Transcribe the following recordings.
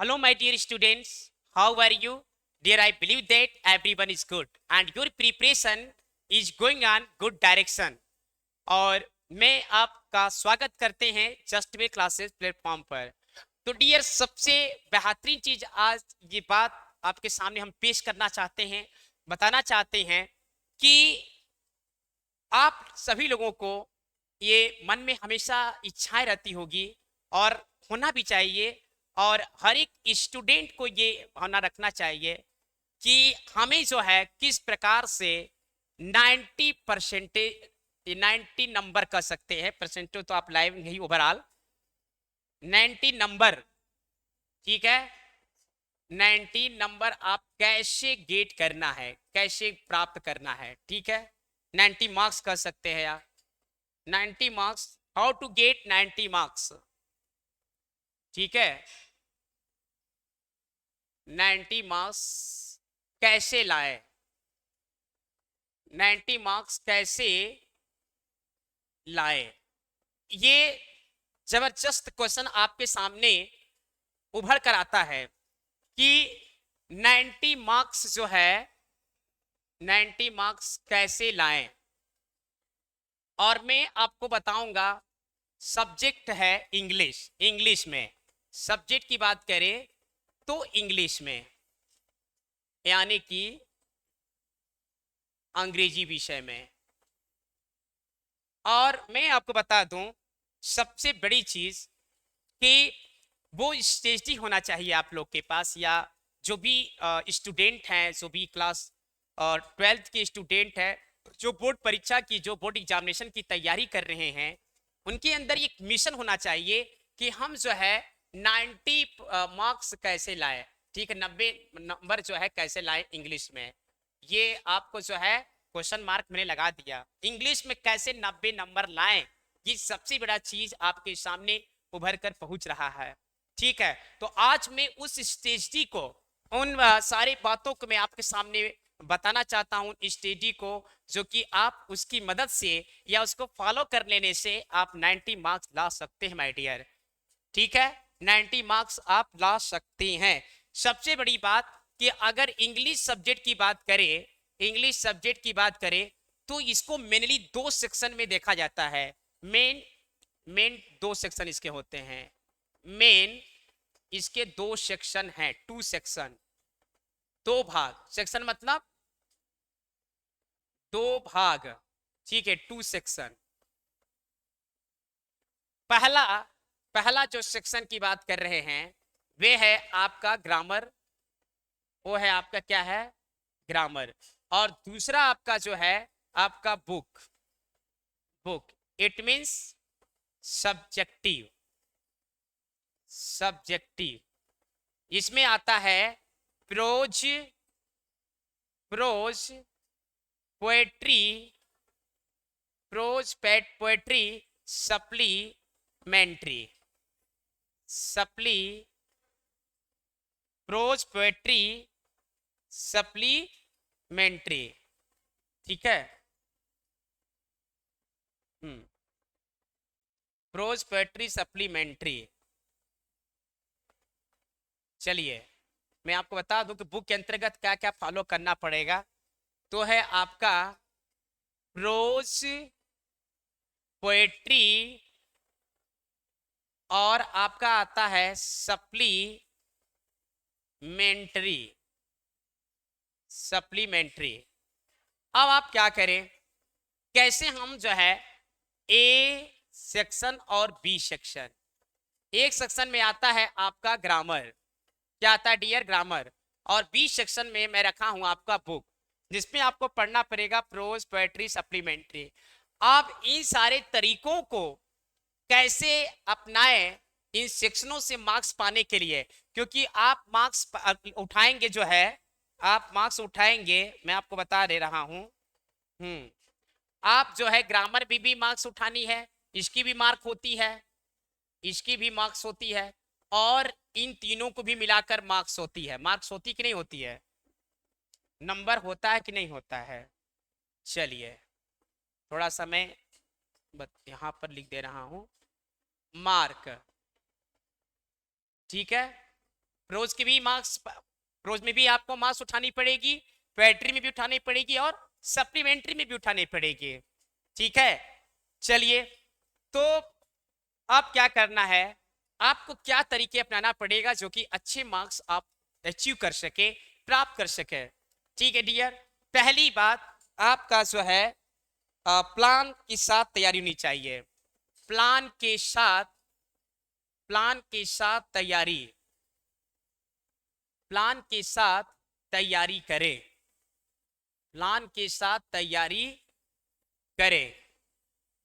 Hello, my dear students. How are you? Dear, I believe that everyone is good and your preparation is going on good direction. और मैं आपका स्वागत करते हैं just वे classes platform पर। तो dear, सबसे बेहतरीन चीज आज ये बात आपके सामने हम पेश करना चाहते हैं, बताना चाहते हैं कि आप सभी लोगों को ये मन में हमेशा इच्छाएं रहती होगी और होना भी चाहिए, और हर एक स्टूडेंट को ये भावना रखना चाहिए कि हमें जो है किस प्रकार से 90% 90 नंबर कर सकते हैं। परसेंटेज तो आप लाइव नहीं, ओवरऑल 90 नंबर, ठीक है। 90 नंबर आप कैसे गेट करना है, कैसे प्राप्त करना है, ठीक है। 90 मार्क्स कर सकते हैं आप। 90 marks, how to get 90 marks, ठीक है। 90 मार्क्स कैसे लाए, 90 मार्क्स कैसे लाए, ये जबरदस्त क्वेश्चन आपके सामने उभर कर आता है कि 90 मार्क्स जो है 90 मार्क्स कैसे लाएं। और मैं आपको बताऊंगा, सब्जेक्ट है इंग्लिश। इंग्लिश में सब्जेक्ट की बात करें तो इंग्लिश में, यानी कि अंग्रेजी विषय में। और मैं आपको बता दूं, सबसे बड़ी चीज कि वो स्टेज होना चाहिए आप लोग के पास, या जो भी स्टूडेंट हैं, जो भी क्लास 12th के स्टूडेंट हैं, जो बोर्ड परीक्षा की, जो बोर्ड एग्जामिनेशन की तैयारी कर रहे हैं, उनके अंदर एक मिशन होना चाहिए कि हम जो है 90 मार्क्स कैसे लाए, ठीक है। 90 नंबर जो है कैसे लाए इंग्लिश में। ये आपको जो है क्वेश्चन मार्क मैंने लगा दिया। इंग्लिश में कैसे 90 नंबर लाएं, ये सबसे बड़ा चीज आपके सामने उभर कर पहुंच रहा है, ठीक है। तो आज मैं उस स्ट्रेटजी को, उन सारी बातों को मैं आपके सामने बताना चाहता हूं, स्ट्रेटजी को जो कि आप उसकी मदद से या उसको फॉलो कर लेने से आप 90 मार्क्स ला सकते हैं माय डियर, ठीक है। 90 मार्क्स आप ला सकते हैं। सबसे बड़ी बात कि अगर इंग्लिश सब्जेक्ट की बात करें, इंग्लिश सब्जेक्ट की बात करें तो इसको मेनली दो सेक्शन में देखा जाता है। मेन मेन दो सेक्शन इसके होते हैं। मेन इसके दो सेक्शन हैं, टू सेक्शन, दो भाग। सेक्शन मतलब दो भाग, ठीक है, टू सेक्शन। पहला पहला जो सेक्शन की बात कर रहे हैं वे है आपका ग्रामर, वो है आपका क्या है, ग्रामर। और दूसरा आपका जो है आपका book, book it means subjective, subjective. इसमें आता है prose, prose poetry, prose poetry supplementary, supply prose poetry supplementary, ठीक है। Prose poetry supplementary. चलिए मैं आपको बता दूं कि बुक के अंतर्गत क्या क्या फॉलो करना पड़ेगा। तो है आपका प्रोज पोएट्री, और आपका आता है सप्लीमेंट्री, सप्लीमेंट्री। अब आप क्या करें, कैसे हम जो है ए सेक्शन और बी सेक्शन, एक सेक्शन में आता है आपका ग्रामर, क्या आता है डियर, ग्रामर। और बी सेक्शन में मैं रखा हूं आपका बुक, जिसमें आपको पढ़ना पड़ेगा प्रोज पोएट्री सप्लीमेंट्री। आप इन सारे तरीकों को कैसे अपनाएं इन सेक्शनों से मार्क्स पाने के लिए, क्योंकि आप मार्क्स उठाएंगे जो है, आप मार्क्स उठाएंगे, मैं आपको बता दे रहा हूं। आप जो है ग्रामर भी मार्क्स उठानी है, इसकी भी मार्क होती है, इसकी भी मार्क्स होती है, और इन तीनों को भी मिलाकर मार्क्स होती है। मार्क्स होती कि नहीं होती है, नंबर होता है कि नहीं होता है। चलिए थोड़ा सा मैं यहां पर लिख दे रहा हूं मार्क, ठीक है। प्रोज के भी मार्क्स, प्रोज में भी आपको मार्क्स उठानी पड़ेगी, पोएट्री में भी उठानी पड़ेगी और सप्लीमेंट्री में भी उठानी पड़ेगी। ठीक है, चलिए, तो अब क्या करना है, आपको क्या तरीके अपनाना पड़ेगा जो कि अच्छे मार्क्स आप अचीव कर सके, प्राप्त कर सके। ठीक है डियर, पहली बात आपका जो है प्लान के साथ तैयारी होनी चाहिए। प्लान के साथ, प्लान के साथ तैयारी, प्लान के साथ तैयारी करें, प्लान के साथ तैयारी करें।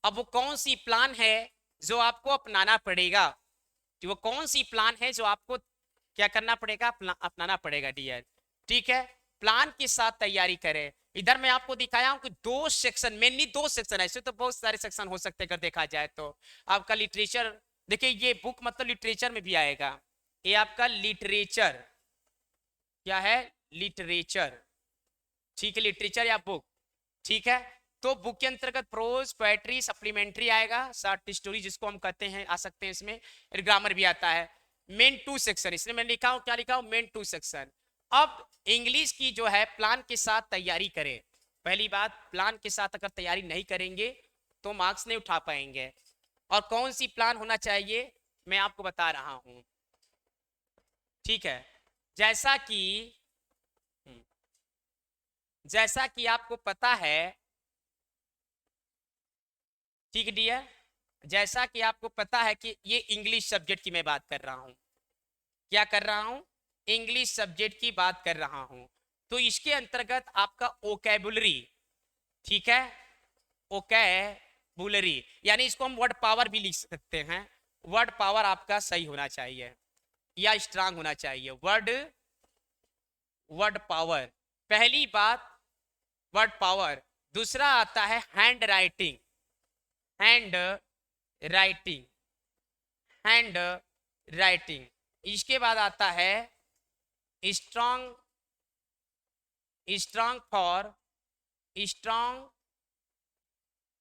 अब वो कौन सी प्लान है जो आपको अपनाना पड़ेगा, कि वो कौन सी प्लान है जो आपको क्या करना पड़ेगा, अपनाना पड़ेगा डियर। ठीक है, प्लान के साथ तैयारी करें। इधर मैं आपको दिखाया हूं कि दो सेक्शन, मेनली दो सेक्शन, ऐसे तो बहुत सारे सेक्शन हो सकते हैं अगर देखा जाए तो। आपका लिटरेचर, देखिए ये बुक मतलब लिटरेचर में भी आएगा, ये आपका लिटरेचर, क्या है, लिटरेचर। ठीक है, लिटरेचर या बुक। ठीक है, तो बुक के अंतर्गत प्रोज, पोएट्री, सप्लीमेंट्री आएगा, शॉर्ट स्टोरी जिसको हम कहते हैं आ सकते हैं इसमें, ग्रामर भी आता है। मेन टू सेक्शन, इसमें मैं लिखा हूं, क्या लिखा हूं, मेन टू सेक्शन। अब इंग्लिश की जो है प्लान के साथ तैयारी करें। पहली बात, प्लान के साथ अगर तैयारी नहीं करेंगे तो मार्क्स नहीं उठा पाएंगे। और कौन सी प्लान होना चाहिए मैं आपको बता रहा हूं। ठीक है, जैसा कि जैसा कि आपको पता है, ठीक डियर, जैसा कि आपको पता है कि ये इंग्लिश सब्जेक्ट की मैं बात कर रहा हूं, क्या कर रहा हूं, इंग्लिश सब्जेक्ट की बात कर रहा हूं। तो इसके अंतर्गत आपका ओकैबुलरी, ठीक है, ओकैबुलरी यानी इसको हम वर्ड पावर भी लिख सकते हैं। वर्ड पावर आपका सही होना चाहिए या स्ट्रांग होना चाहिए। वर्ड, वर्ड पावर, पहली बात वर्ड पावर। दूसरा आता है hand writing, hand writing, hand writing. इसके बाद आता है strong, strong for, strong,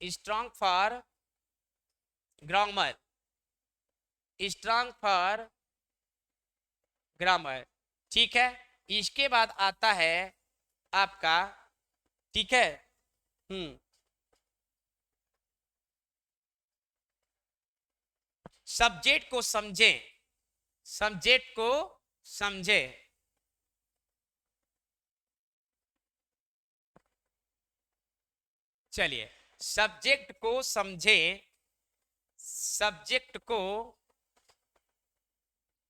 strong for grammar, strong for grammar. ठीक है, इसके बाद आता है आपका, ठीक है, सब्जेक्ट को समझे, सब्जेक्ट को समझे। चलिए, सब्जेक्ट को समझे, सब्जेक्ट को,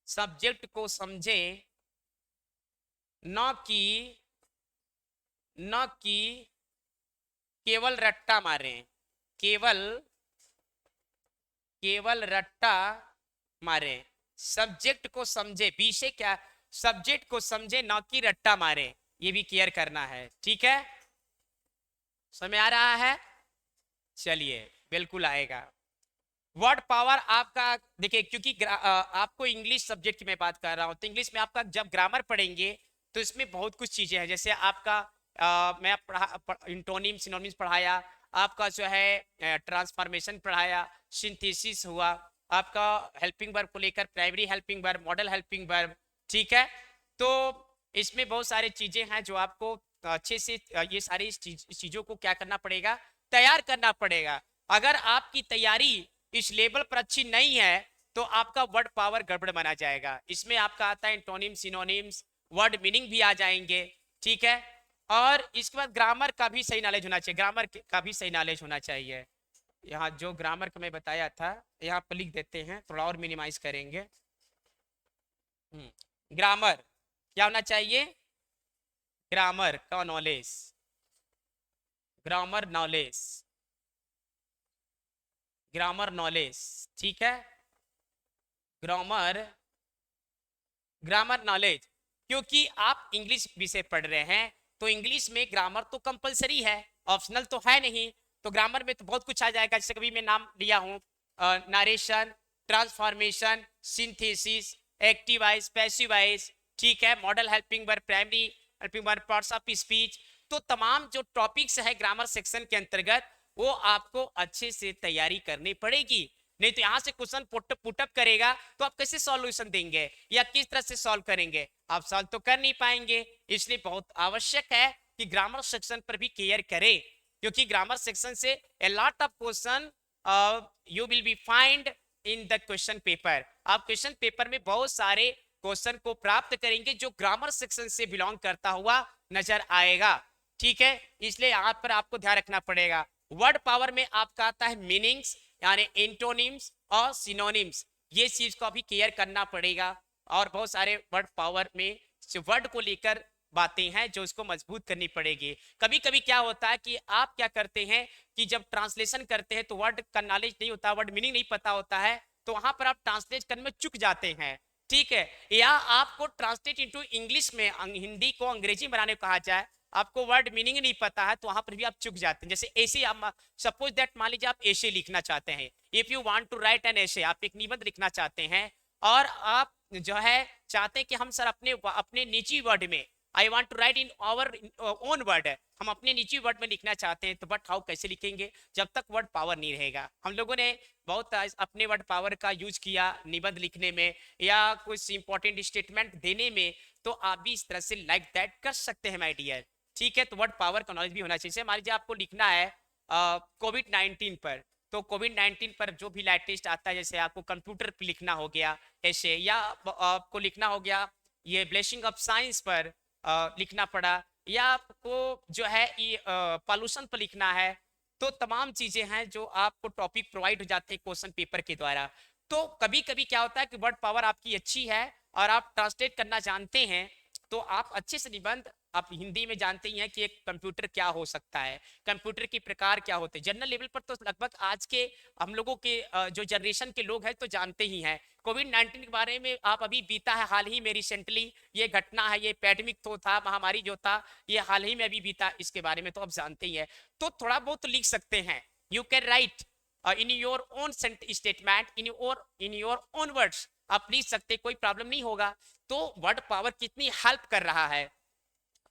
सब्जेक्ट को समझे, न कि, न कि केवल रट्टा मारें, केवल, केवल रट्टा मारे। सब्जेक्ट को समझे, विषय क्या, सब्जेक्ट को समझे न कि रट्टा मारे, ये भी क्लियर करना है। ठीक है, समझ आ रहा है, चलिए बिल्कुल आएगा। वर्ड पावर आपका देखिए, क्योंकि आपको इंग्लिश सब्जेक्ट की मैं बात कर रहा हूं, तो इंग्लिश में आपका जब ग्रामर पढ़ेंगे तो इसमें बहुत कुछ चीजें हैं। जैसे आपका मैं इंटोनिम, सिनोनिम्स पढ़ाया, आपका जो है ट्रांसफॉर्मेशन पढ़ाया, सिंथेसिस हुआ, आपका हेल्पिंग वर्ब को लेकर primary helping verb, model helping verb. ठीक है, तो इसमें बहुत सारी चीजें हैं जो आपको अच्छे से ये सारी चीजों को क्या करना पड़ेगा, तैयार करना पड़ेगा। अगर आपकी तैयारी इस लेवल पर अच्छी नहीं है तो आपका वर्ड पावर गड़बड़ माना जाएगा। इसमें आपका आता है एंटोनिम, सिनोनिम्स, वर्ड मीनिंग भी आ जाएंगे। ठीक है, और इसके बाद ग्रामर का भी सही नॉलेज होना चाहिए, ग्रामर का भी सही नॉलेज होना चाहिए। यहाँ जो ग्रामर का मैं बताया था यहाँ पर लिख देते हैं, थोड़ा और मिनिमाइज करेंगे। ग्रामर क्या होना चाहिए, ग्रामर का knowledge, grammar knowledge, grammar knowledge. ठीक है, ग्रामर, ग्रामर नॉलेज, क्योंकि आप इंग्लिश विषय पढ़ रहे हैं तो इंग्लिश में ग्रामर तो कंपलसरी है, ऑप्शनल तो है नहीं। तो ग्रामर में तो बहुत कुछ आ जाएगा, जैसे कभी मैं नाम लिया हूं, narration, transformation, synthesis, active voice, passive voice. ठीक है, model helping verb, primary helping verb, parts of speech. तो तमाम जो टॉपिक्स है ग्रामर सेक्शन के अंतर्गत वो आपको अच्छे से तैयारी करनी पड़ेगी। नहीं तो यहाँ से क्वेश्चन पुटअप करेगा तो आप कैसे सॉल्यूशन देंगे या किस तरह से सॉल्व करेंगे, आप सॉल्व तो कर नहीं पाएंगे। इसलिए बहुत आवश्यक है कि ग्रामर सेक्शन पर भी केयर करें, क्योंकि ग्रामर सेक्शन से a lot of question you will be find in the question paper। आप क्वेश्चन पेपर में बहुत सारे क्वेश्चन को प्राप्त करेंगे जो ग्रामर सेक्शन से बिलोंग करता हुआ नजर आएगा। ठीक है, इसलिए यहाँ पर आपको ध्यान रखना पड़ेगा। वर्ड पावर में आपका आता है मीनिंग्स यानी एंटोनिम्स और सिनोनिम्स, ये चीज को भी क्लियर करना पड़ेगा। और बहुत सारे वर्ड पावर में वर्ड को लेकर बातें हैं जो इसको मजबूत करनी पड़ेगी। कभी कभी क्या होता है कि आप क्या करते हैं कि जब ट्रांसलेशन करते हैं तो वर्ड का नॉलेज नहीं होता, वर्ड मीनिंग नहीं पता होता है, तो वहां पर आप ट्रांसलेट करने में चुक जाते हैं। ठीक है, या आपको ट्रांसलेट इनटू इंग्लिश में हिंदी को अंग्रेजी बनाने को कहा जाए, आपको वर्ड मीनिंग नहीं पता है तो वहां पर भी आप चुक जाते हैं। जैसे ऐसे आप सपोज दैट मान लीजिए आप ऐसे लिखना चाहते हैं, if you want to write an essay, आप एक निबंध लिखना चाहते हैं और आप जो है चाहते हैं कि हम सर अपने अपने निजी वर्ड में, I want to write in our own word, हम अपने निजी वर्ड में लिखना चाहते हैं, तो बट हाउ कैसे लिखेंगे जब तक वर्ड पावर नहीं रहेगा। हम लोगों ने बहुत अपने वर्ड पावर का यूज किया निबंध लिखने में या कुछ इंपॉर्टेंट स्टेटमेंट देने में, तो आप भी इस तरह से लाइक दैट कर सकते हैं माय डियर। ठीक है, तो वर्ड पावर का नॉलेज भी होना चाहिए। मान लीजिए आपको लिखना है कोविड-19 पर, तो कोविड-19 पर जो भी लेटेस्ट आता है, जैसे आपको कंप्यूटर पर लिखना हो गया ऐसे, या आपको लिखना हो गया ये ब्लेसिंग ऑफ साइंस पर लिखना पड़ा, या आपको जो है ये पॉल्यूशन पर लिखना है, तो तमाम चीजें हैं जो आपको टॉपिक प्रोवाइड हो जाते हैं क्वेश्चन पेपर के द्वारा। तो कभी कभी क्या होता है कि वर्ड पावर आपकी अच्छी है और आप ट्रांसलेट करना जानते हैं, तो आप अच्छे से निबंध, आप हिंदी में जानते ही हैं कि एक कंप्यूटर क्या हो सकता है, कंप्यूटर के प्रकार क्या होते हैं। जनरल लेवल पर तो लगभग आज के हम लोगों के जो जनरेशन के लोग हैं तो जानते ही हैं। कोविड-19 के बारे में आप अभी बीता है हाल ही में, रिसेंटली ये घटना है, ये पैंडेमिक तो था, महामारी जो था ये हाल ही में अभी बीता, इसके बारे में तो आप जानते ही है। तो थोड़ा बहुत तो लिख सकते हैं, you can write in your own statement, in your own words, आप लिख सकते, कोई प्रॉब्लम नहीं होगा। तो वर्ड पावर कितनी हेल्प कर रहा है,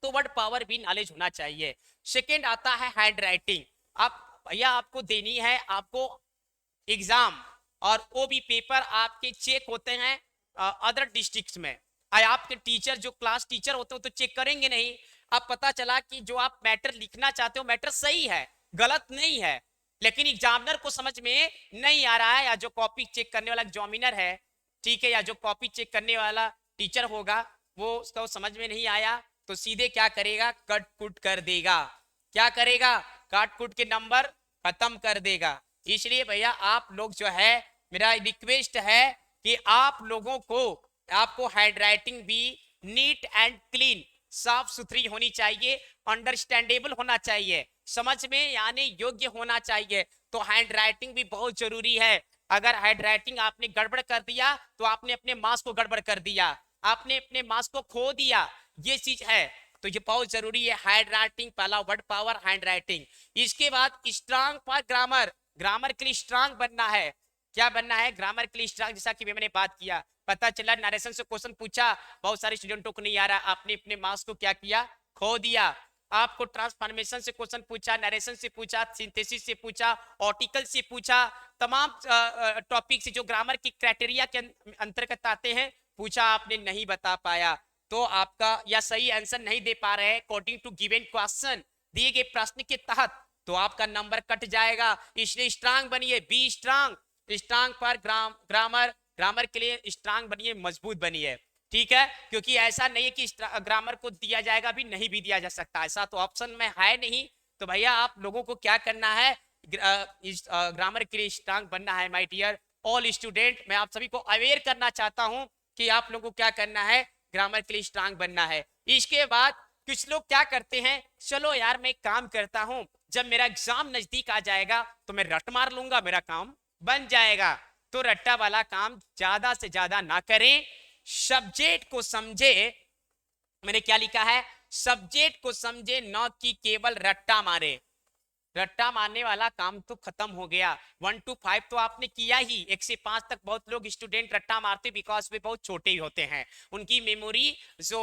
तो वर्ड पावर भी नॉलेज होना चाहिए। सेकेंड आता है हैंड राइटिंग। आप भैया आपको देनी है आपको एग्जाम, और वो भी पेपर आपके चेक होते हैं अदर डिस्ट्रिक्ट्स में। आपके टीचर जो क्लास टीचर होते हो तो चेक करेंगे नहीं। अब पता चला कि जो आप मैटर लिखना चाहते हो मैटर सही है, गलत नहीं है, लेकिन एग्जामिनर को समझ में नहीं आ रहा है, या जो कॉपी चेक करने वाला एग्जामिनर है, ठीक है, या जो कॉपी चेक करने वाला टीचर होगा, वो उसको समझ में नहीं आया तो सीधे क्या करेगा, कट कुट कर देगा। क्या करेगा, काट कुट के नंबर खत्म कर देगा। इसलिए भैया आप लोग जो है, मेरा रिक्वेस्ट है कि आप लोगों को, आपको हैंडराइटिंग भी नीट एंड क्लीन, साफ सुथरी होनी चाहिए, अंडरस्टैंडेबल होना चाहिए, समझ में यानी योग्य होना चाहिए। तो हैंडराइटिंग भी बहुत जरूरी है। अगर हैंडराइटिंग आपने गड़बड़ कर दिया तो आपने अपने मार्क्स को गड़बड़ कर दिया, आपने अपने मार्क्स को खो दिया, ये चीज है। तो ये बहुत जरूरी है हैंडराइटिंग, पहला वर्ड पावर हैंडराइटिंग। इसके बाद स्ट्रांग फॉर ग्रामर, ग्रामर के लिए स्ट्रांग बनना है। क्या बनना है, ग्रामर के लिए स्ट्रांग। जैसा कि मैंने बात किया, पता चला नरेशन से क्वेश्चन पूछा, बहुत सारे स्टूडेंटों को नहीं आ रहा, आपने अपने मार्क्स को क्या किया, खो दिया। आपको ट्रांसफॉर्मेशन से क्वेश्चन पूछा, नरेशन से पूछा, सिंथेसिस से पूछा, आर्टिकल से पूछा, तमाम टॉपिक से जो ग्रामर की क्राइटेरिया के अंतर्गत आते हैं, पूछा, आपने नहीं बता पाया, तो आपका या सही आंसर नहीं दे पा रहे अकॉर्डिंग टू गिवन क्वेश्चन, दिए गए प्रश्न के तहत, तो आपका नंबर कट जाएगा। इसलिए स्ट्रांग बनिए, B strong, strong for grammar, grammar के लिए स्ट्रांग बनिए, मजबूत बनिए। ठीक है, क्योंकि ऐसा नहीं है कि ग्रामर को दिया जाएगा भी, नहीं भी दिया जा सकता, ऐसा तो ऑप्शन में है नहीं। तो भैया आप लोगों को क्या करना है, ग्रामर के लिए स्ट्रांग बनना है माय डियर ऑल स्टूडेंट। मैं आप सभी को अवेयर करना चाहता हूं कि आप लोगों को क्या करना है, ग्रामर के लिए स्ट्रांग बनना है। इसके बाद कुछ लोग क्या करते हैं, चलो यार मैं काम करता हूं, जब मेरा एग्जाम नजदीक आ जाएगा तो मैं रट मार लूंगा, मेरा काम बन जाएगा। तो रट्टा वाला काम ज्यादा से ज्यादा ना करें, सब्जेक्ट को समझे। मैंने क्या लिखा है, सब्जेक्ट को समझे, न कि केवल रट्टा मारे। रट्टा मारने वाला काम तो खत्म हो गया। 1 to 5 तो आपने किया ही, 1 से 5 तक बहुत लोग स्टूडेंट रट्टा मारते बिकॉज वे बहुत छोटे ही होते हैं, उनकी मेमोरी जो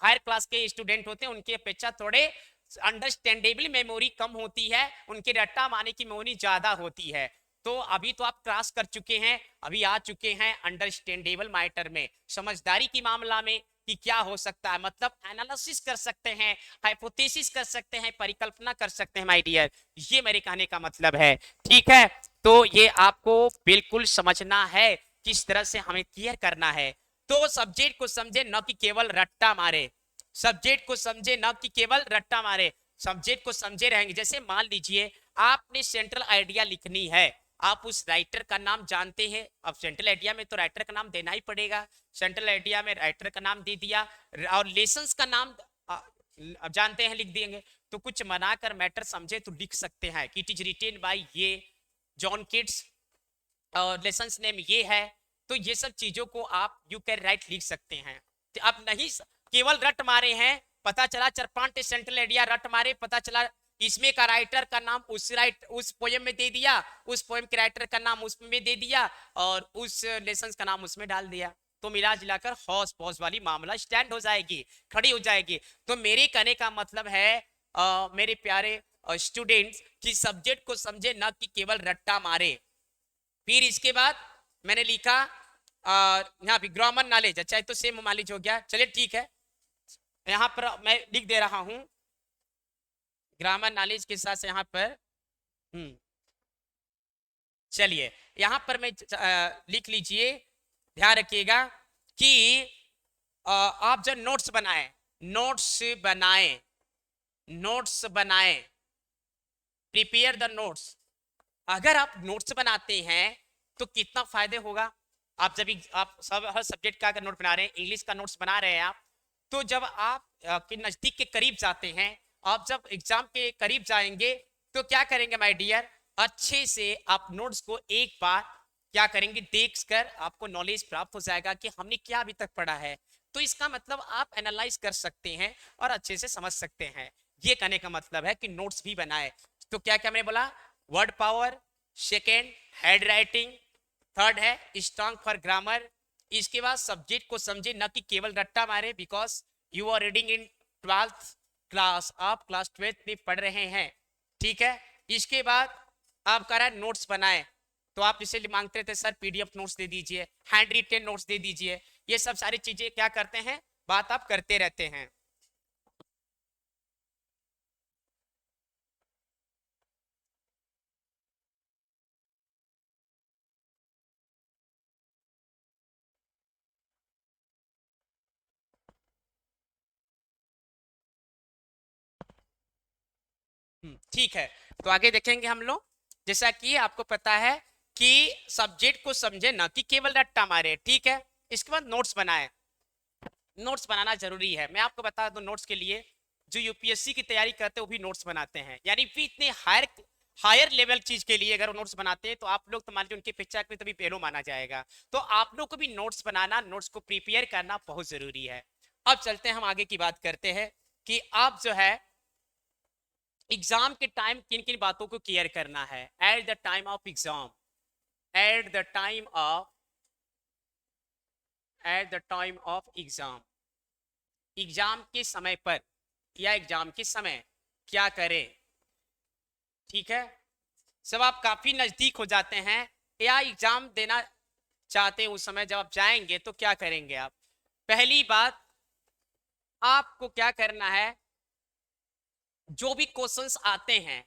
हायर क्लास के स्टूडेंट होते हैं उनकी अपेक्षा थोड़े अंडरस्टैंडेबल मेमोरी कम होती है, उनके रट्टा मारने की मेमोरी ज्यादा होती है। तो अभी तो आप क्रॉस कर चुके हैं, अभी आ चुके हैं अंडरस्टैंडेबल मैटर में, समझदारी की मामला में कि क्या हो सकता है, मतलब एनालिसिस कर सकते हैं, हाइपोथेसिस कर सकते हैं, परिकल्पना कर सकते हैं माय डियर, ये मेरे कहने का मतलब है। ठीक है, तो ये आपको बिल्कुल समझना है किस तरह से हमें क्लियर करना है। तो सब्जेक्ट को समझे न कि केवल रट्टा मारे, सब्जेक्ट को समझे न कि केवल रट्टा मारे, सब्जेक्ट को समझे रहेंगे। जैसे मान लीजिए आपने सेंट्रल आइडिया लिखनी है, आप उस राइटर का नाम जानते हैं, अब सेंट्रल आइडिया में तो राइटर का नाम देना ही पड़ेगा, सेंट्रल आइडिया में राइटर का नाम दे दिया और लेसन्स का नाम अब जानते हैं, लिख देंगे। तो कुछ बनाकर मैटर समझे तो लिख सकते हैं कि इट इज रिटेन बाय ये जॉन किड्स और लेसन्स नेम ये है। तो ये सब चीजों को आप यू कैन राइट लिख सकते हैं। तो अब नहीं केवल रट मारे हैं, पता चला चरपांट सेंट्रल आइडिया रट मारे, पता चला इसमें का राइटर का नाम उस पोएम में दे दिया, उस पोएम के राइटर का नाम उसमें दे दिया और उस लेसन का नाम उसमें डाल दिया, तो मिला जुलाकर हौस पौस वाली मामला स्टैंड हो जाएगी, खड़ी हो जाएगी। तो मेरे कहने का मतलब है मेरे प्यारे स्टूडेंट्स कि सब्जेक्ट को समझे न कि केवल रट्टा मारे। फिर इसके बाद मैंने लिखा यहाँ पे ग्रामर नॉलेज, अच्छा तो सेम नॉलेज हो गया, चलिए ठीक है, यहाँ पर मैं लिख दे रहा हूँ ग्रामर नॉलेज के साथ यहाँ पर चलिए यहाँ पर मैं लिख लीजिए, ध्यान रखिएगा कि आप जब नोट्स बनाए, नोट्स बनाए, प्रिपेयर द नोट्स। अगर आप नोट्स बनाते हैं तो कितना फायदे होगा। आप जब आप सब हर सब्जेक्ट का नोट बना रहे हैं, इंग्लिश का नोट्स बना रहे हैं आप, तो जब आप के नजदीक के करीब जाते हैं, आप जब एग्जाम के करीब जाएंगे तो क्या करेंगे माय डियर, अच्छे से आप नोट्स को एक बार क्या करेंगे देख कर आपको नॉलेज प्राप्त हो जाएगा कि हमने क्या अभी तक पढ़ा है। तो इसका मतलब आप एनालाइज कर सकते हैं और अच्छे से समझ सकते हैं। ये कहने का मतलब है कि नोट्स भी बनाए। तो क्या क्या मैंने बोला, word power, second hand writing, third है स्ट्रॉन्ग फॉर ग्रामर। इसके बाद सब्जेक्ट को समझे न कि केवल रट्टा मारे, because you are reading in 12th class, आप क्लास 12th में पढ़ रहे हैं। ठीक है, इसके बाद आप कह रहे हैं नोट्स बनाए, तो आप इसे मांगते थे सर पीडीएफ नोट्स दे दीजिए, हैंड रिटेन नोट्स दे दीजिए, ये सब सारी चीजें क्या करते हैं, बात आप करते रहते हैं। ठीक है, तो आगे देखेंगे हम लोग। जैसा कि आपको पता है कि सब्जेक्ट को समझे ना कि केवल रट्टा मारे। ठीक है, इसके बाद नोट्स बनाए, नोट्स बनाना जरूरी है। मैं आपको बता दूं, नोट्स के लिए जो यूपीएससी की तैयारी करते हैं वो भी नोट्स बनाते हैं, यानी भी इतने हायर लेवल चीज के लिए अगर नोट्स बनाते हैं तो आप लोग तो मान लीजिए उनके पिक्चर में तभी पहलो माना जाएगा। तो आप लोग को भी नोट्स बनाना, नोट्स को प्रिपेयर करना बहुत जरूरी है। अब चलते हैं, हम आगे की बात करते हैं कि आप जो है एग्जाम के टाइम किन किन बातों को क्लियर करना है। At the time of exam, at the time of exam, exam के समय पर या एग्जाम के समय क्या करें। ठीक है, सब आप काफी नजदीक हो जाते हैं या एग्जाम देना चाहते हैं, उस समय जब आप जाएंगे तो क्या करेंगे आप। पहली बात, आपको क्या करना है, जो भी क्वेश्चंस आते हैं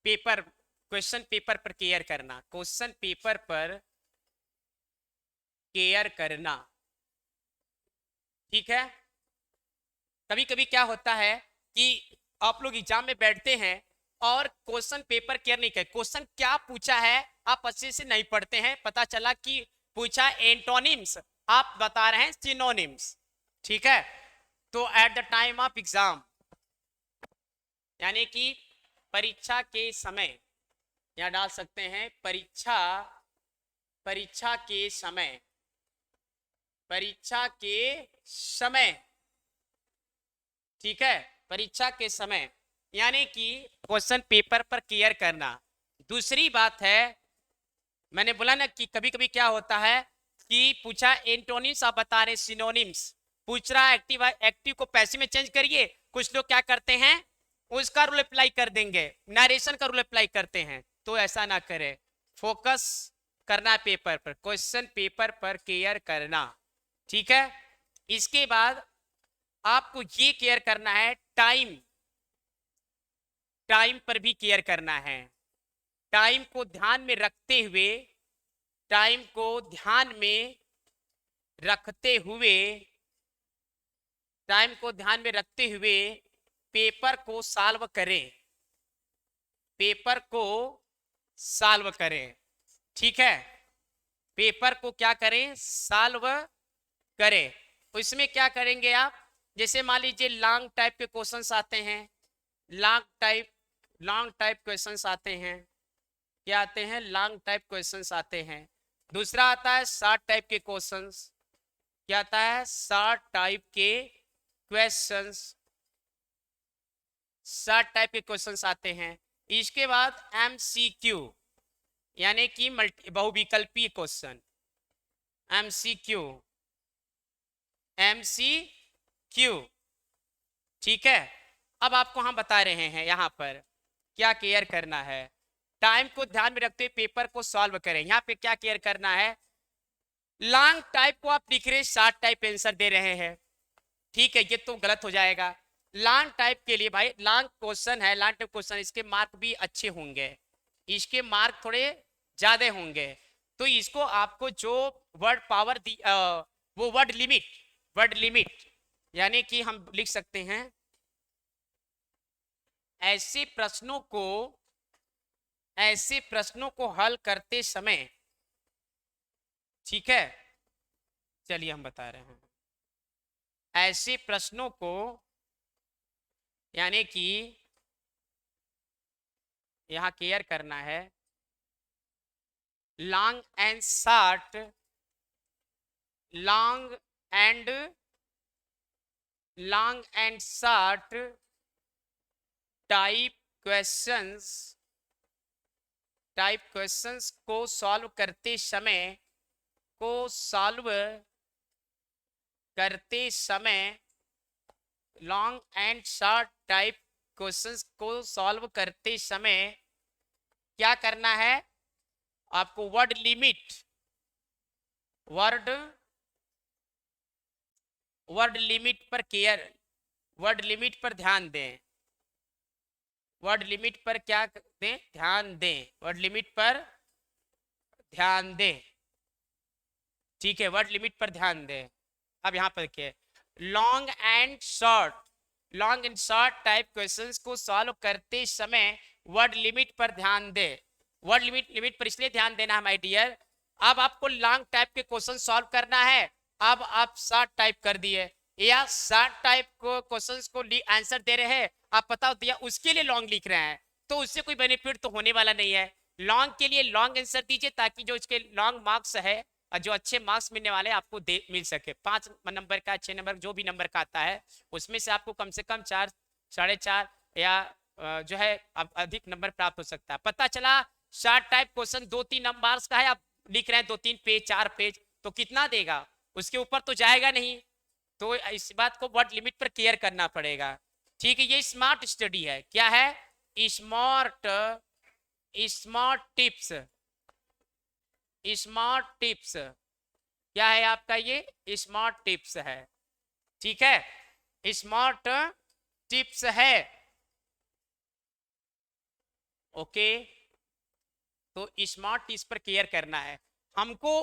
पेपर, क्वेश्चन पेपर पर क्लियर करना, क्वेश्चन पेपर पर क्लियर करना। ठीक है, कभी कभी क्या होता है कि आप लोग एग्जाम में बैठते हैं और क्वेश्चन पेपर क्लियर नहीं कर, क्वेश्चन क्या पूछा है आप अच्छे से नहीं पढ़ते हैं, पता चला कि पूछा एंटोनिम्स, आप बता रहे हैं सिनोनिम्स। ठीक है, तो at the time of exam यानी कि परीक्षा के समय, या डाल सकते हैं परीक्षा के समय, परीक्षा के समय। ठीक है, परीक्षा के समय यानी कि क्वेश्चन पेपर पर क्लियर करना। दूसरी बात है, मैंने बोला ना कि कभी कभी क्या होता है कि पूछा एंटोनिम्स, आप बता रहे सिनोनिम्स, पूछ रहा एक्टिव को पैसिव में चेंज करिए। कुछ लोग क्या करते हैं, उसका रूल अप्लाई कर देंगे, नरेशन का रूल अप्लाई करते हैं। तो ऐसा ना करें, फोकस करना पेपर पर, क्वेश्चन पेपर पर केयर करना, ठीक है। इसके बाद आपको ये केयर करना है, टाइम, टाइम पर भी केयर करना है। टाइम को ध्यान में रखते हुए, टाइम को ध्यान में रखते हुए, टाइम को ध्यान में रखते हुए पेपर को सॉल्व करें, पेपर को सॉल्व करें, ठीक है। पेपर को क्या करें, सॉल्व करें। तो इसमें क्या करेंगे आप, जैसे मान लीजिए लॉन्ग टाइप के क्वेश्चंस आते हैं, लॉन्ग टाइप क्वेश्चंस आते हैं, क्या आते हैं, लॉन्ग टाइप क्वेश्चंस आते हैं। दूसरा आता है शॉर्ट टाइप के क्वेश्चंस, क्या आता है, शॉर्ट टाइप के क्वेश्चंस, शॉर्ट टाइप के क्वेश्चंस आते हैं। इसके बाद एमसीक्यू, यानी कि बहुविकल्पीय क्वेश्चन, एमसीक्यू, एमसीक्यू, ठीक है। अब आपको हम बता रहे हैं यहां पर क्या केयर करना है, टाइम को ध्यान में रखते हुए पेपर को सॉल्व करें। यहां पे क्या केयर करना है, लॉन्ग टाइप को आप लिख रहे, शॉर्ट टाइप आंसर दे रहे हैं, ठीक है, ये तो गलत हो जाएगा। लॉन्ग टाइप के लिए भाई, लॉन्ग क्वेश्चन है, लॉन्ग टाइप क्वेश्चन, इसके मार्क भी अच्छे होंगे, इसके मार्क थोड़े ज्यादा होंगे। तो इसको आपको जो वर्ड पावर दी, वो वर्ड लिमिट, वर्ड लिमिट, यानी कि हम लिख सकते हैं ऐसे प्रश्नों को, ऐसे प्रश्नों को हल करते समय, ठीक है, चलिए हम बता रहे हैं, ऐसे प्रश्नों को, यानी कि यहां केयर करना है, long and short, long and, long and short type questions, type questions को सॉल्व करते समय, को सॉल्व करते समय, long and short type questions को सॉल्व करते समय क्या करना है, आपको word limit, word, word limit पर केयर, वर्ड लिमिट पर ध्यान दें, वर्ड लिमिट पर क्या दें, ध्यान दें, वर्ड लिमिट पर ध्यान दें, ठीक है, वर्ड लिमिट पर ध्यान दें। अब यहां पर क्या, long and short, long and short type questions को सॉल्व करते समय वर्ड लिमिट पर ध्यान दें। वर्ड लिमिट, लिमिट पर इसलिए ध्यान देना है माय डियर, अब आपको लॉन्ग टाइप के क्वेश्चन सॉल्व करना है, अब आप शॉर्ट टाइप कर दिए, या शॉर्ट टाइप को क्वेश्चंस को आंसर दे रहे हैं, आप पता दिया उसके लिए लॉन्ग लिख रहे हैं, तो उससे कोई बेनिफिट तो होने वाला नहीं है। लॉन्ग के लिए लॉन्ग आंसर दीजिए, ताकि जो इसके लॉन्ग मार्क्स है और जो अच्छे मार्क्स मिलने वाले आपको दे मिल सके, 5 नंबर का, 6 नंबर, जो भी नंबर का आता है उसमें से आपको कम से कम 4, 4.5 या जो है अधिक नंबर प्राप्त हो सकता है। पता चला शॉर्ट टाइप क्वेश्चन 2-3 नंबर का है, आप लिख रहे हैं 2-3 पेज, 4 पेज, तो कितना देगा, उसके ऊपर तो जाएगा नहीं। तो इस बात को वर्ड लिमिट पर केयर करना पड़ेगा, ठीक है। ये स्मार्ट स्टडी है, क्या है, smart, smart tips, smart tips, क्या है आपका, ये स्मार्ट टिप्स है, ठीक है, स्मार्ट टिप्स है, ओके। तो स्मार्ट टिप्स पर केयर करना है, हमको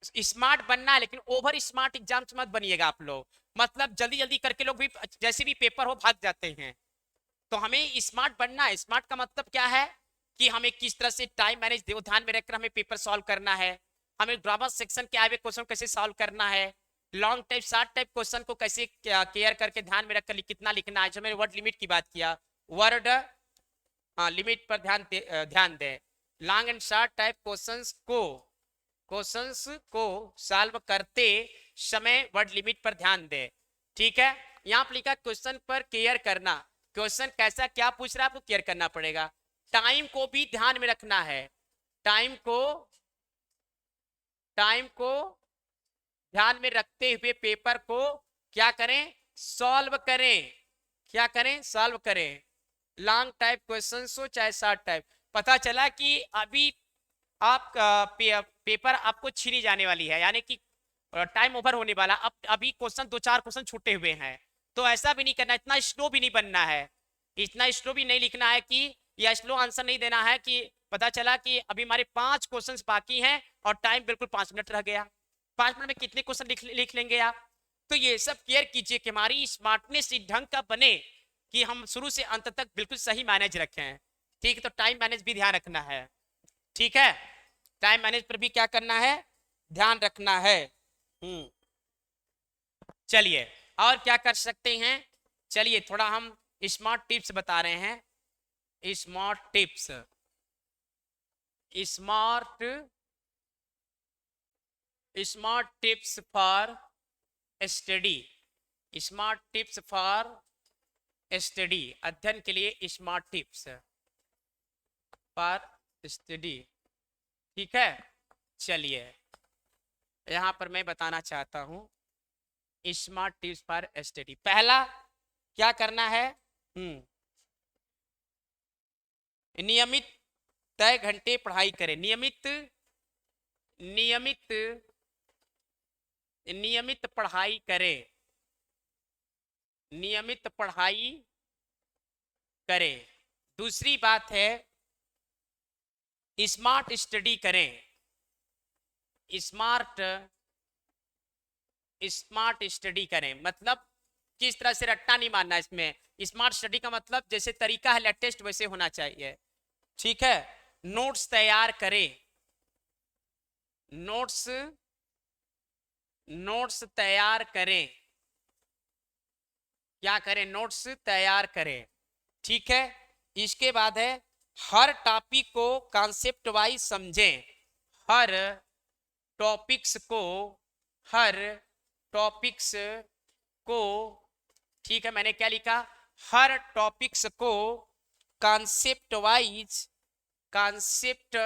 स्मार्ट बनना है, लेकिन ओवर स्मार्ट एग्जाम्स मत बनिएगा आप लोग, मतलब जल्दी जल्दी करके लोग भी जैसे भी पेपर हो भाग जाते हैं। तो हमें स्मार्ट बनना है, स्मार्ट का मतलब क्या है कि हमें किस तरह से टाइम मैनेज ध्यान में रखकर हमें पेपर सॉल्व करना है, हमें ग्रामर सेक्शन के आए हुए क्वेश्चन कैसे सॉल्व करना है, long type short type question को कैसे केयर करके ध्यान में रखकर कितना लिखना है। जो मैंने वर्ड लिमिट की बात किया, वर्ड लिमिट पर ध्यान दें, long and short type questions को सॉल्व करते समय वर्ड लिमिट पर ध्यान दें, ठीक है। यहाँ पर लिखा क्वेश्चन पर केयर करना, क्वेश्चन कैसा क्या पूछ रहा है आपको केयर करना पड़ेगा, टाइम को भी ध्यान में रखना है, टाइम को, टाइम को ध्यान में रखते हुए पेपर को क्या करें, सॉल्व करें, क्या करें, सॉल्व करें, लॉन्ग टाइप क्वेश्चन हो चाहे शॉर्ट टाइप। पता चला कि अभी आप पेपर आपको छीनी जाने वाली है, यानी कि टाइम ओवर होने वाला, अब अभी क्वेश्चन 2-4 क्वेश्चन छूटे हुए हैं, तो ऐसा भी नहीं करना, इतना स्लो भी नहीं बनना है, इतना स्लो भी नहीं लिखना है कि, या स्लो आंसर नहीं देना है कि पता चला कि अभी हमारे 5 क्वेश्चंस बाकी हैं और टाइम बिल्कुल 5 मिनट रह गया, 5 मिनट में कितने क्वेश्चन लिख लेंगे आप। तो ये सब केयर कीजिए कि हमारी स्मार्टनेस इस ढंग का बने कि हम शुरू से अंत तक बिल्कुल सही मैनेज रखें। ठीक है, तो टाइम मैनेज भी ध्यान रखना है। ठीक है, टाइम मैनेज पर भी क्या करना है, ध्यान रखना है। चलिए और क्या कर सकते हैं, चलिए थोड़ा हम स्मार्ट टिप्स बता रहे हैं। Smart tips, smart smart tips for study, smart tips for study, अध्ययन के लिए स्मार्ट टिप्स फॉर स्टडी। ठीक है, चलिए यहां पर मैं बताना चाहता हूं स्मार्ट टिप्स फॉर स्टडी। पहला क्या करना है, नियमित तय घंटे पढ़ाई करें, नियमित नियमित नियमित पढ़ाई करें, नियमित पढ़ाई करें। दूसरी बात है स्मार्ट स्टडी करें, स्मार्ट स्मार्ट स्टडी करें, मतलब किस तरह से रट्टा नहीं मारना इसमें। स्मार्ट स्टडी का मतलब जैसे तरीका है लेटेस्ट वैसे होना चाहिए। ठीक है, नोट्स तैयार करें, नोट्स नोट्स तैयार करें, क्या करें, नोट्स तैयार करें। ठीक है, इसके बाद है हर टॉपिक को कॉन्सेप्ट वाइज समझें, हर टॉपिक्स को, हर टॉपिक्स को, ठीक है मैंने क्या लिखा, हर टॉपिक्स को concept wise, concept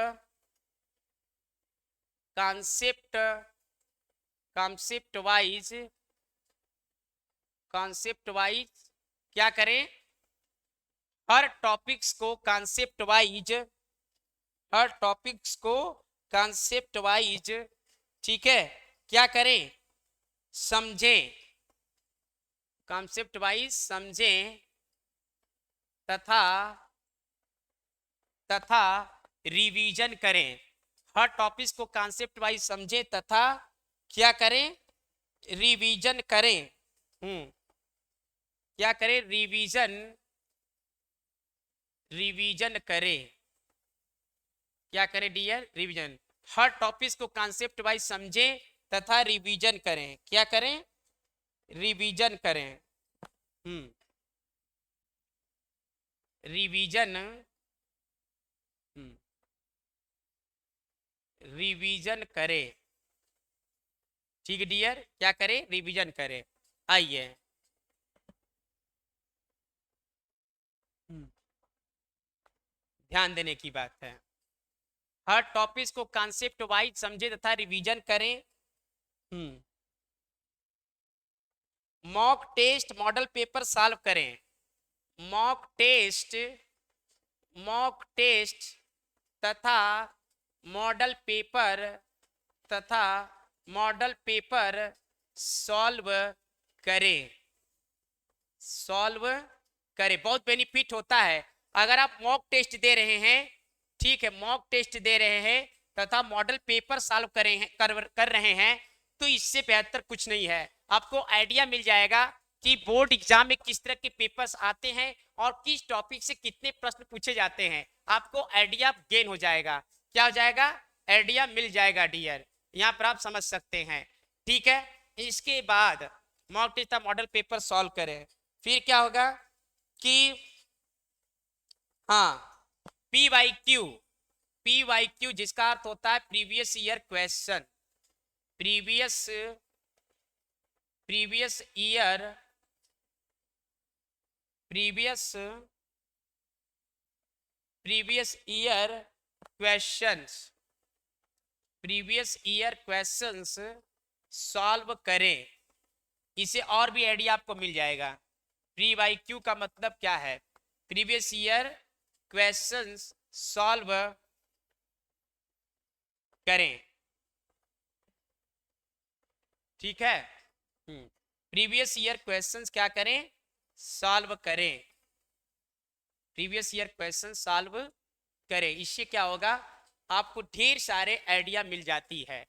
concept concept wise, concept wise क्या करें, हर टॉपिक्स को कॉन्सेप्ट वाइज, हर टॉपिक्स को कॉन्सेप्ट वाइज, ठीक है क्या करें, समझें, कॉन्सेप्ट वाइज समझें तथा तथा रिवीजन करें, हर टॉपिक्स को कॉन्सेप्ट वाइज समझें तथा क्या करें, रिवीजन करें। क्या करें, रिवीजन, रिवीजन करें, क्या करें डियर, रिवीजन, हर टॉपिक्स को कॉन्सेप्ट वाइज समझें तथा रिवीजन करें, क्या करें, रिवीजन करें। रिवीजन, रिवीजन करें। ठीक है डियर, क्या करें, रिवीजन करें। आइए ध्यान देने की बात है, हर टॉपिक्स को कॉन्सेप्ट वाइज समझे तथा रिवीजन करें। Mock test model paper solve करें, मॉक टेस्ट, मॉक टेस्ट तथा मॉडल पेपर, तथा मॉडल पेपर सॉल्व करें, सॉल्व करें। बहुत बेनिफिट होता है अगर आप मॉक टेस्ट दे रहे हैं, ठीक है मॉक टेस्ट दे रहे हैं तथा मॉडल पेपर सॉल्व कर रहे हैं, तो इससे बेहतर कुछ नहीं है। आपको आइडिया मिल जाएगा कि बोर्ड एग्जाम में किस तरह के पेपर्स आते हैं और किस टॉपिक से कितने प्रश्न पूछे जाते हैं, आपको आइडिया गेन हो जाएगा। क्या हो जाएगा, आइडिया मिल जाएगा डियर, यहाँ पर आप समझ सकते हैं। ठीक है, इसके बाद मॉक टेस्ट का मॉडल पेपर सॉल्व करें, फिर क्या होगा कि हाँ PYQ, PYQ जिसका अर्थ होता है previous year question, previous previous year, previous previous year questions, previous year questions solve करें। इसे और भी आइडिया आपको मिल जाएगा। PYQ का मतलब क्या है, प्रीवियस ईयर क्वेश्चंस सॉल्व करें। ठीक है, प्रीवियस ईयर क्वेश्चंस क्या करें, सॉल्व करें। प्रीवियस ईयर क्वेश्चन सॉल्व करें, इससे क्या होगा, आपको ढेर सारे आइडिया मिल जाती है।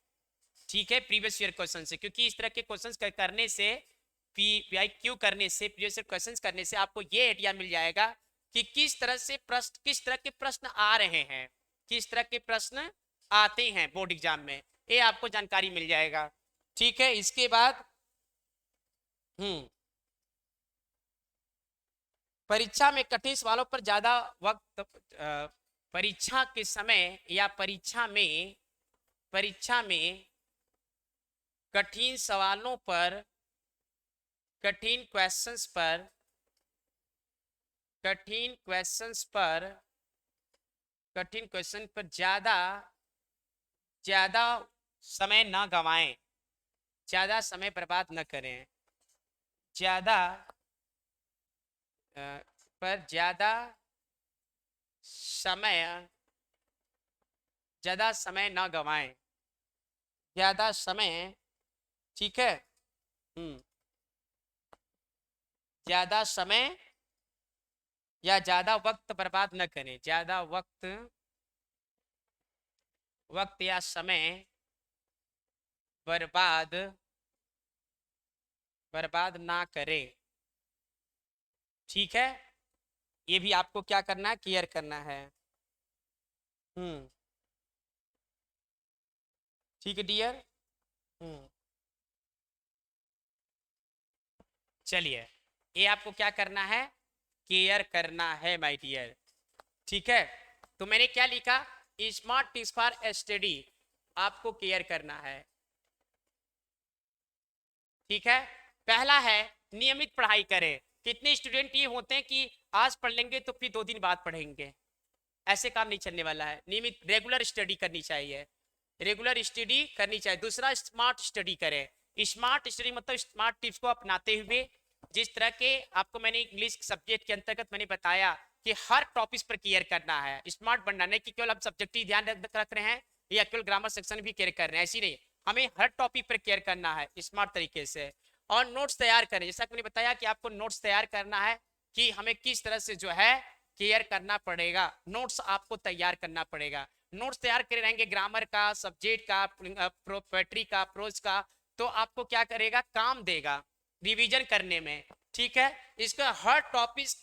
ठीक है, प्रीवियस ईयर क्वेश्चन से, क्योंकि इस तरह के क्वेश्चंस करने से, PYQ करने से, प्रीवियस ईयर क्वेश्चंस करने से आपको ये आइडिया मिल जाएगा कि किस तरह से प्रश्न, किस तरह के प्रश्न आ रहे हैं, किस तरह के प्रश्न आते हैं बोर्ड एग्जाम में, ये आपको जानकारी मिल जाएगा। ठीक है, इसके बाद परीक्षा में कठिन सवालों पर ज्यादा वक्त, परीक्षा के समय या परीक्षा में कठिन सवालों पर, कठिन क्वेश्चंस पर, कठिन क्वेश्चंस पर, कठिन क्वेश्चन पर ज्यादा समय ना गवाएं, ज्यादा समय बर्बाद न करें, ज्यादा पर ज्यादा समय ना गवाएं, ज्यादा समय, ठीक है, ज्यादा समय या ज्यादा वक्त बर्बाद न करें, ज्यादा वक्त या समय बर्बाद ना करें। ठीक है, ये भी आपको क्या करना है, क्लियर करना है। ठीक है डियर, चलिए, ये आपको क्या करना है, केयर करना है माय डियर। ठीक है, तो मैंने क्या लिखा, स्मार्ट टिप्स फॉर स्टडी, आपको केयर करना है। ठीक है, पहला है नियमित पढ़ाई करें। कितने स्टूडेंट ये होते हैं कि आज पढ़ लेंगे तो फिर 2 दिन बाद पढ़ेंगे, ऐसे काम नहीं चलने वाला है। नियमित रेगुलर स्टडी करनी चाहिए, रेगुलर स्टडी करनी चाहिए। दूसरा, स्मार्ट स्टडी करें। स्मार्ट स्टडी मतलब स्मार्ट टिप्स को अपनाते हुए, जिस तरह के आपको मैंने इंग्लिश सब्जेक्ट के अंतर्गत मैंने बताया कि हर टॉपिक पर क्लियर करना है। स्मार्ट बनना नहीं कि केवल आप सब्जेक्टिव ध्यान रख रहे हैं या केवल ग्रामर सेक्शन भी क्लियर कर रहे हैं, ऐसी नहीं, हमें हर टॉपिक पर क्लियर करना है स्मार्ट तरीके से। और नोट्स तैयार करें, जैसा कि मैंने बताया कि आपको नोट्स तैयार करना है कि हमें किस तरह से जो है क्लियर करना पड़ेगा, नोट्स आपको तैयार करना पड़ेगा। नोट्स तैयार करे रहेंगे ग्रामर का, सब्जेक्ट का, पोएट्री का, प्रोज का, तो आपको क्या करेगा, काम देगा रिवीजन करने में। ठीक है, इसका हर टॉपिक्स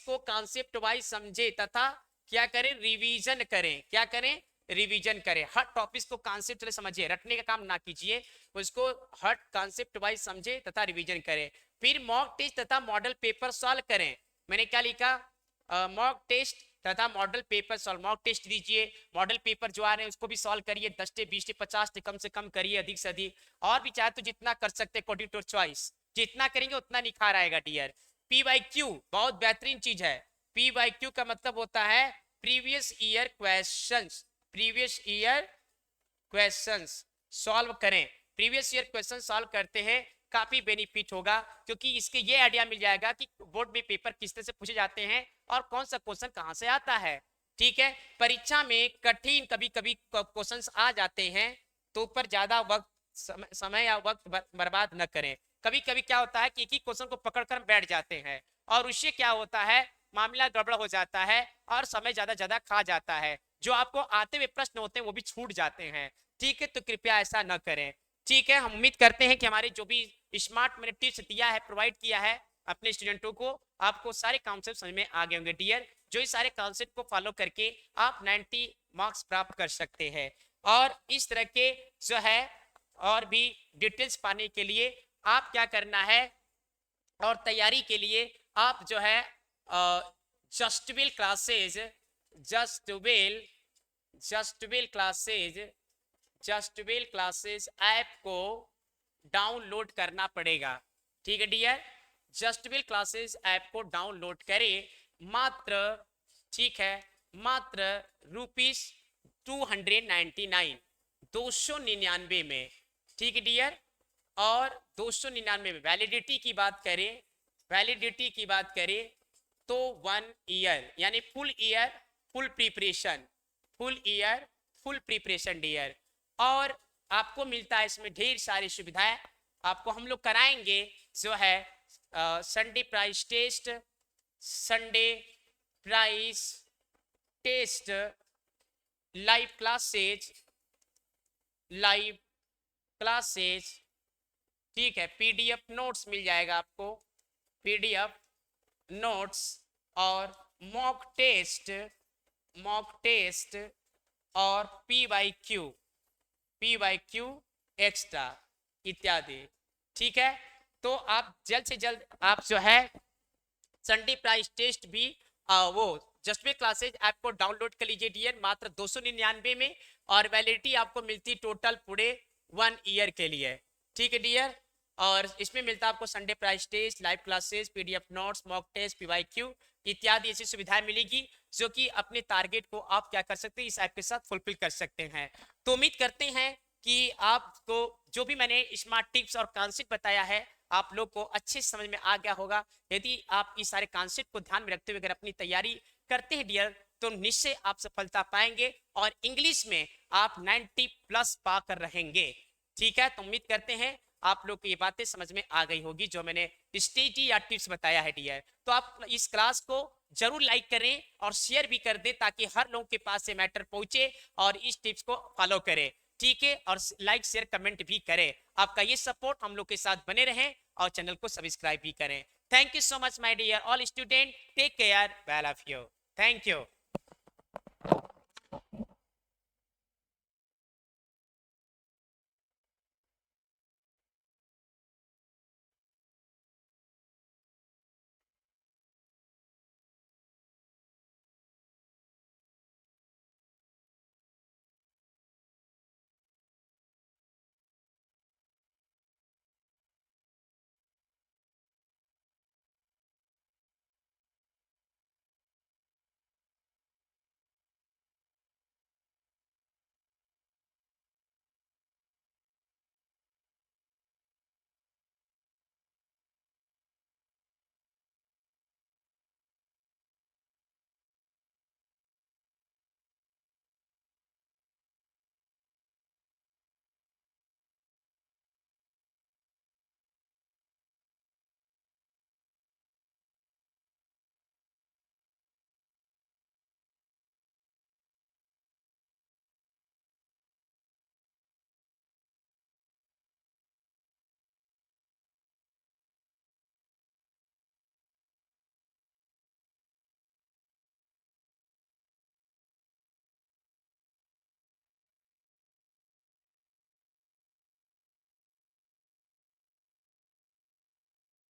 को कॉन्सेप्ट वाइज समझे तथा क्या करें, रिवीजन करें। क्या करें, रिवीजन करें। हर टॉपिक्स को कॉन्सेप्ट समझिए, रटने का काम ना कीजिए, उसको हर कॉन्सेप्ट वाइज समझे तथा रिवीजन करें। फिर मॉक टेस्ट तथा मॉडल पेपर सॉल्व करें। मैंने क्या लिखा, मॉक टेस्ट तथा model paper solve. Mock test दीजिए, मॉडल पेपर जो आ रहे हैं उसको भी सॉल्व करिए, 10 से 20 से 50 कम से कम करिए, अधिक से अधिक, और भी चाहे तो जितना कर सकते अकॉर्डिंग टू चॉइस, जितना करेंगे उतना निखार आएगा डियर। PYQ बहुत बेहतरीन चीज है। PYQ का मतलब होता है previous year questions, previous year questions solve करें। प्रीवियस ईयर क्वेश्चन सॉल्व करते हैं, काफी बेनिफिट होगा, क्योंकि इसके ये आइडिया मिल जाएगा कि बोर्ड में पेपर किस तरह से पूछे जाते हैं और कौन सा क्वेश्चन कहां से आता है। ठीक है, परीक्षा में कठिन कभी कभी क्वेश्चंस आ जाते हैं, तो ऊपर ज्यादा वक्त, समय या वक्त बर्बाद न करें। कभी कभी क्या होता है कि एक ही क्वेश्चन को पकड़कर बैठ जाते हैं और उससे क्या होता है, मामला गड़बड़ हो जाता है और समय ज्यादा खा जाता है, जो आपको आते हुए प्रश्न होते हैं वो भी छूट जाते हैं। ठीक है, तो कृपया ऐसा न करें। ठीक है, हम उम्मीद करते हैं कि हमारे जो भी स्मार्ट मैंने टिप्स दिया है, प्रोवाइड किया है अपने स्टूडेंटों को, आपको सारे कॉन्सेप्ट समझ में आ गए होंगे डियर। जो इस सारे कॉन्सेप्ट को फॉलो करके आप 90 मार्क्स प्राप्त कर सकते हैं। और इस तरह के जो है और भी डिटेल्स पाने के लिए आप क्या करना है, और तैयारी के लिए आप जो है जस्टविल क्लासेज, जस्टविल जस्टविल क्लासेज जस्टविल क्लासेस ऐप को डाउनलोड करना पड़ेगा। ठीक है डियर, जस्टविल क्लासेस ऐप को डाउनलोड करें, मात्र, ठीक है, मात्र ₹299, 299 में। ठीक है डियर, और 299 में वैलिडिटी की बात करें, वैलिडिटी की बात करें तो 1 ईयर यानी full year full preparation, full year full preparation dear. और आपको मिलता है इसमें ढेर सारी सुविधाएं, आपको हम लोग कराएंगे जो है Sunday prize test, Sunday prize test, live classes, live classes, ठीक है, पीडीएफ नोट्स मिल जाएगा आपको, पीडीएफ नोट्स और मॉक टेस्ट, मॉक टेस्ट और पीवाईक्यू, पीवाईक्यू एक्स्ट्रा इत्यादि, ठीक है। तो आप जल्द से जल्द आप जो है संडे प्राइस टेस्ट भी वो जस्ट वे क्लासेज ऐप को डाउनलोड कर लीजिए डियर, मात्र 299 में, और वैलिडिटी आपको मिलती टोटल पूरे 1 ईयर के लिए, ठीक है डियर। और इसमें मिलता है आपको Sunday prize test, live classes, PDF notes, mock test, PYQ इत्यादि ऐसी सुविधाएं मिलेगी जो कि अपने टारगेट को आप क्या कर सकते हैं इस ऐप के साथ फुलफिल कर सकते हैं। तो उम्मीद करते हैं कि आपको जो भी मैंने स्मार्ट टिप्स और कॉन्सेप्ट बताया है आप लोग को अच्छे समझ में आ गया होगा। यदि आप इस सारे कॉन्सेप्ट को ध्यान में रखते हुए अगर अपनी तैयारी करते हैं डियर तो निश्चय आप सफलता पाएंगे और इंग्लिश में आप 90+ पाकर रहेंगे, ठीक है। तो उम्मीद करते हैं आप लोग को ये बातें समझ में आ गई होगी जो मैंने स्ट्रेटजी या टिप्स बताया है डियर। तो आप इस क्लास को जरूर लाइक करें और शेयर भी कर दें ताकि हर लोगों के पास ये मैटर पहुंचे और इस टिप्स को फॉलो करें, ठीक है। और लाइक शेयर कमेंट भी करें, आपका ये सपोर्ट हम लोग के साथ बने रहें और चैनल को सब्सक्राइब भी करें। Thank you so much my dear all student, take care, well of you, thank you.